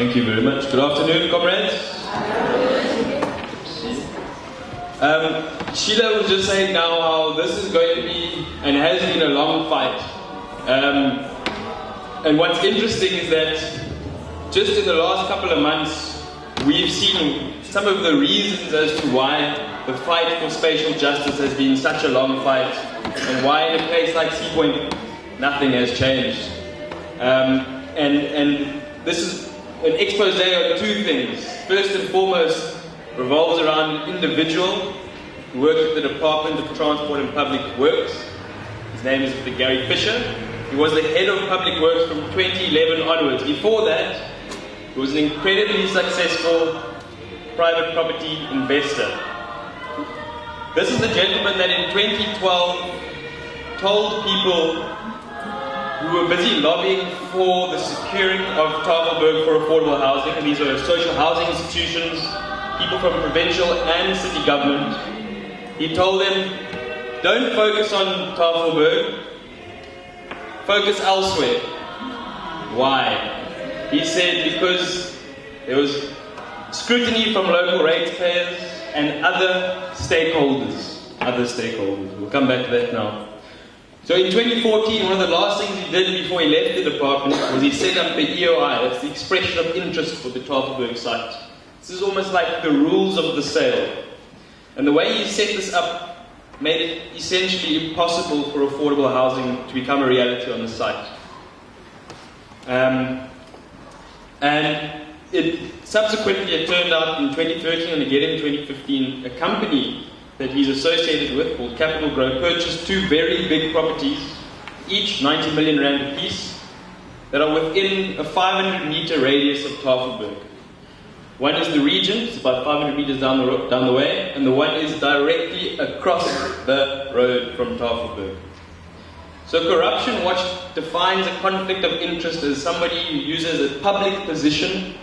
Thank you very much. Good afternoon, comrades. Sheila was just saying now how this is going to be and has been a long fight. And what's interesting is that just in the last couple of months, we've seen some of the reasons as to why the fight for spatial justice has been such a long fight, and why in a place like Sea Point, nothing has changed. And this is an expose on two things. First and foremost, revolves around an individual who worked at the Department of Transport and Public Works. His name is Gary Fisher. He was the head of Public Works from 2011 onwards. Before that, he was an incredibly successful private property investor. This is the gentleman that in 2012 told people who were busy lobbying for the securing of Tafelberg for affordable housing, and these were social housing institutions, people from provincial and city government. He told them, don't focus on Tafelberg, focus elsewhere. Why? He said because there was scrutiny from local ratepayers and other stakeholders. We'll come back to that now. So in 2014, one of the last things he did before he left the department was he set up the EOI, that's the expression of interest for the Tafelberg site. This is almost like the rules of the sale. And the way he set this up made it essentially impossible for affordable housing to become a reality on the site. And subsequently it turned out in 2013 and again in 2015, a company that he's associated with, called Capital Growth, purchased two very big properties, each 90 million rand a piece, that are within a 500-meter radius of Tafelberg. One is the Regent, it's about 500 meters down the way, and the one is directly across the road from Tafelberg. So Corruption Watch defines a conflict of interest as somebody who uses a public position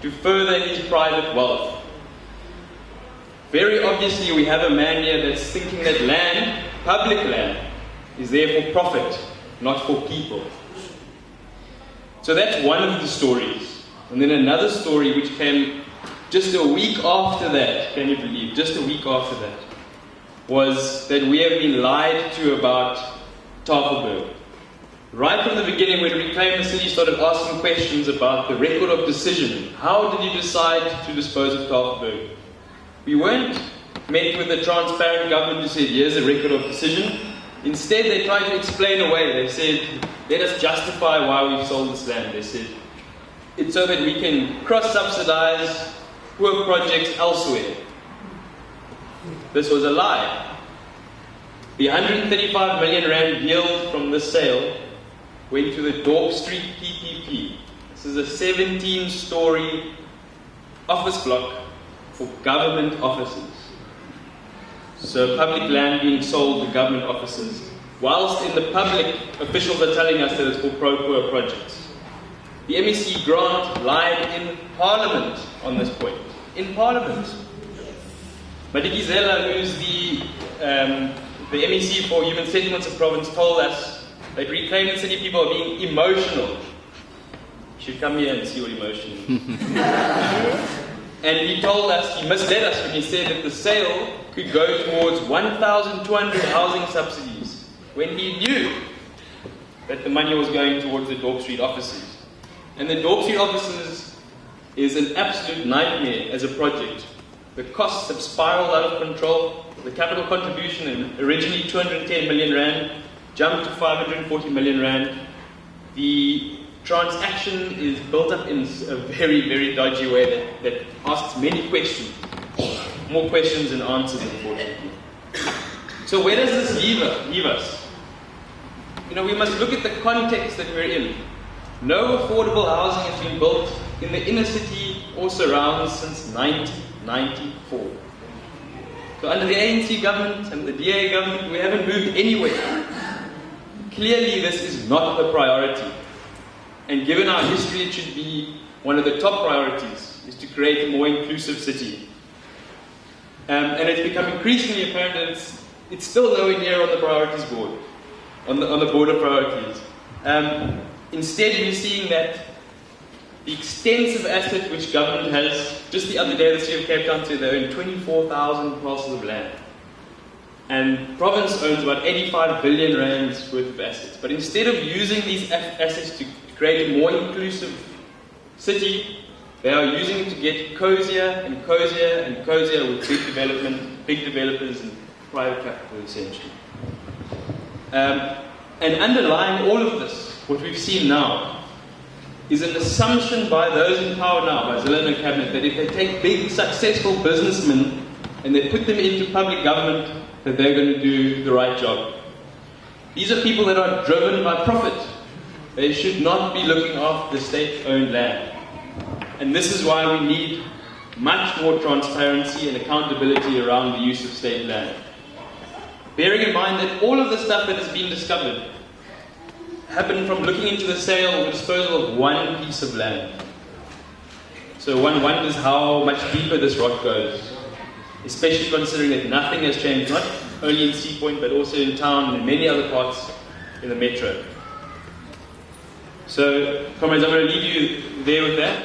to further his private wealth. Very obviously, we have a man here that's thinking that land, public land, is there for profit, not for people. So that's one of the stories. And then another story which came just a week after that, can you believe, just a week after that, was that we have been lied to about Tafelberg. Right from the beginning, when Reclaim the City started asking questions about the record of decision, how did you decide to dispose of Tafelberg? We weren't met with a transparent government who said, here's a record of decision. Instead, they tried to explain away. They said, let us justify why we've sold this land. They said, it's so that we can cross-subsidize poor projects elsewhere. This was a lie. The 135 million rand yield from this sale went to the Dorp Street PPP. This is a 17-story office block for government offices. So public land being sold to government offices, whilst in the public, officials are telling us that it's for pro-poor projects. The MEC grant lied in Parliament on this point. In Parliament. Hellen Zille, who's the MEC for Human Settlements of Province, told us that Reclaim the City people are being emotional. You should come here and see what emotion is. And he told us, he misled us when he said that the sale could go towards 1,200 housing subsidies, when he knew that the money was going towards the Dorp Street offices. And the Dorp Street offices is an absolute nightmare as a project. The costs have spiraled out of control. The capital contribution, originally 210 million rand, jumped to 540 million rand. The transaction is built up in a very, very dodgy way that asks many questions. More questions than answers, unfortunately. So where does this leave us? You know, we must look at the context that we're in. No affordable housing has been built in the inner city or surrounds since 1994. So under the ANC government and the DA government, we haven't moved anywhere. Clearly this is not the priority. And given our history, it should be one of the top priorities, is to create a more inclusive city. And it's become increasingly apparent that it's still nowhere near on the priorities board, on the board of priorities. Instead, we're seeing that the extensive asset which government has. Just the other day, the city of Cape Town said they own 24,000 parcels of land. And province owns about 85 billion rands worth of assets. But instead of using these assets to create a more inclusive city, they are using it to get cozier and cozier and cozier with big developers and private capital, essentially. And underlying all of this, what we've seen now, is an assumption by those in power now, by Zille and her cabinet, that if they take big, successful businessmen and they put them into public government, that they're going to do the right job. These are people that are driven by profit. They should not be looking after the state-owned land. And this is why we need much more transparency and accountability around the use of state land. Bearing in mind that all of the stuff that has been discovered happened from looking into the sale or disposal of one piece of land. So one wonders how much deeper this rot goes, especially considering that nothing has changed, not only in Sea Point, but also in town and in many other parts in the metro. So, comrades, I'm going to leave you there with that.